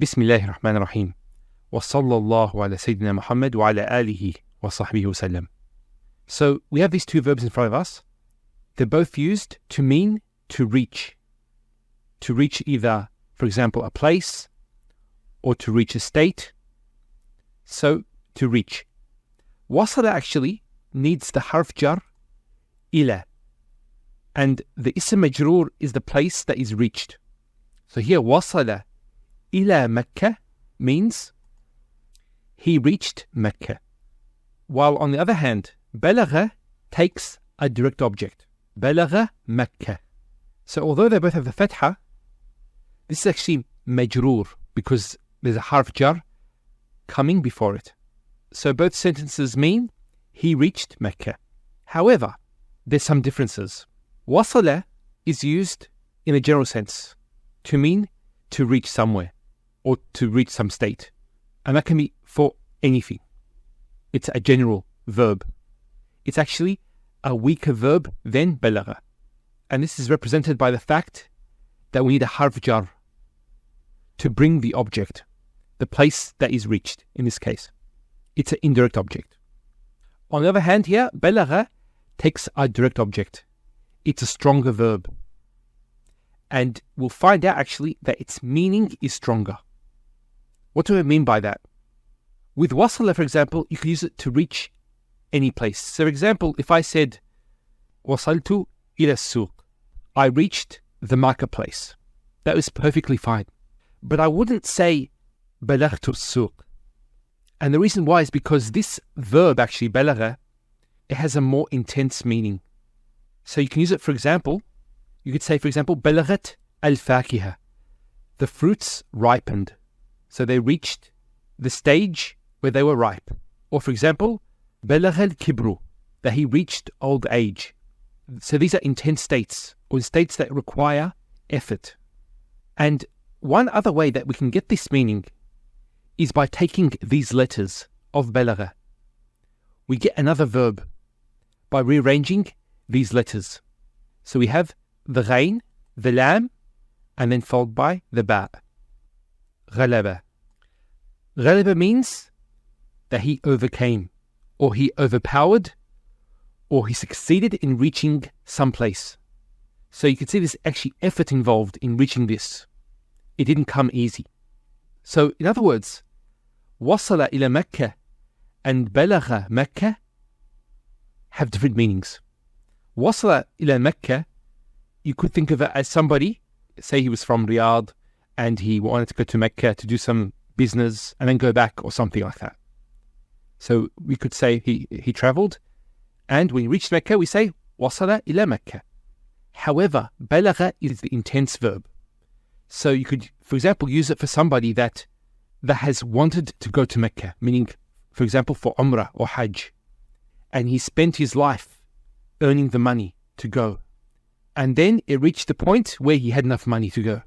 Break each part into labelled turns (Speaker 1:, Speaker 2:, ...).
Speaker 1: Bismillahir Rahmanir Rahim. Wa sallallahu ala Sayyidina Muhammad wa ala alihi wa sahbihi wa sallam. So we have these two verbs in front of us. They're both used to mean to reach. To reach either, for example, a place or to reach a state. So, to reach. Wasala actually needs the harf jar ila. And the ism majroor is the place that is reached. So here, wasala ila Mecca means he reached Mecca. While on the other hand, balagha takes a direct object. Balagha Mecca. So although they both have the fatha, this is actually majroor because there's a harf jar coming before it. So both sentences mean he reached Mecca. However, there's some differences. Wasala is used in a general sense to mean to reach somewhere or to reach some state. And that can be for anything. It's a general verb. It's actually a weaker verb than balagha. And this is represented by the fact that we need a harf jar to bring the object, the place that is reached in this case. It's an indirect object. On the other hand here, balagha takes a direct object. It's a stronger verb. And we'll find out actually that its meaning is stronger. What do I mean by that? With wasala, for example, you can use it to reach any place. So for example, if I said, wasaltu ila suq, I reached the marketplace. That was perfectly fine. But I wouldn't say balaghtu suq. And the reason why is because this verb, actually, balagha, it has a more intense meaning. So you can use it, for example, you could say, for example, balaghat al-fakiha. The fruits ripened. So they reached the stage where they were ripe. Or for example, balagha al-kibru, that he reached old age. So these are intense states, or states that require effort. And one other way that we can get this meaning is by taking these letters of balagha. We get another verb by rearranging these letters. So we have the ghain, the lam, and then followed by the ba. Ghalaba. Ghalaba means that he overcame, or he overpowered, or he succeeded in reaching some place. So you can see there's actually effort involved in reaching this. It didn't come easy. So in other words, wasala ila Mecca and balagha Mecca have different meanings. Wasala ila Mecca, you could think of it as somebody, say he was from Riyadh and he wanted to go to Mecca to do some business and then go back or something like that. So we could say he traveled, and when he reached Mecca, we say wasala ila Mecca. However, balagha is the intense verb. So you could, for example, use it for somebody that has wanted to go to Mecca, meaning, for example, for Umrah or Hajj. And he spent his life earning the money to go. And then it reached the point where he had enough money to go.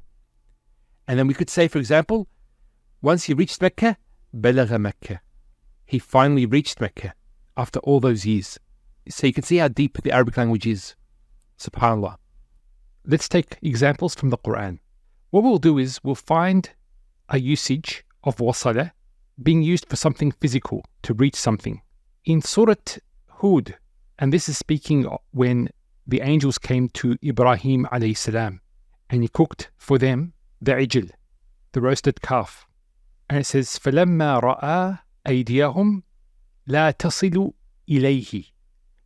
Speaker 1: And then we could say, for example, once he reached Mecca, balagha Mecca. He finally reached Mecca after all those years. So you can see how deep the Arabic language is. SubhanAllah. Let's take examples from the Quran. What we'll do is we'll find a usage of wasala being used for something physical, to reach something. In Surah Hud, and this is speaking when the angels came to Ibrahim alayhi salam, and he cooked for them the ijl, the roasted calf. And it says, فَلَمَّا رَأَى أَيْدِيَهُمْ لَا تَصِلُ إِلَيْهِ.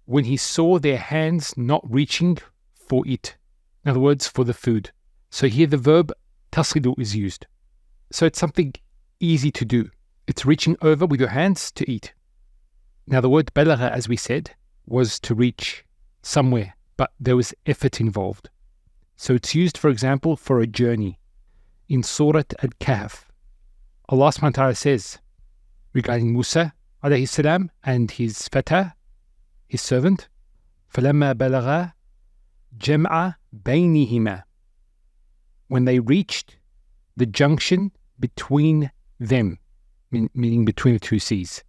Speaker 1: When he saw their hands not reaching for it. In other words, for the food. So here the verb tasilu is used. So it's something easy to do. It's reaching over with your hands to eat. Now the word balagha, as we said, was to reach somewhere, but there was effort involved. So it's used, for example, for a journey. In Surah Al-Kahf, Allah subhanahu wa ta'ala says regarding Musa alayhi salam and his fatah, his servant, فَلَمَّا بَلَغَا جَمْعَ بَيْنِهِمَا. When they reached the junction between them, meaning between the two seas.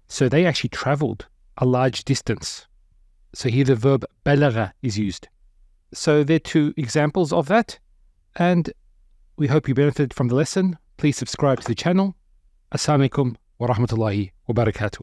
Speaker 1: So they actually traveled a large distance. So here the verb balagha is used. So there are two examples of that, and we hope you benefited from the lesson. please subscribe to the channel. Assalamu alaikum wa rahmatullahi wa barakatuh.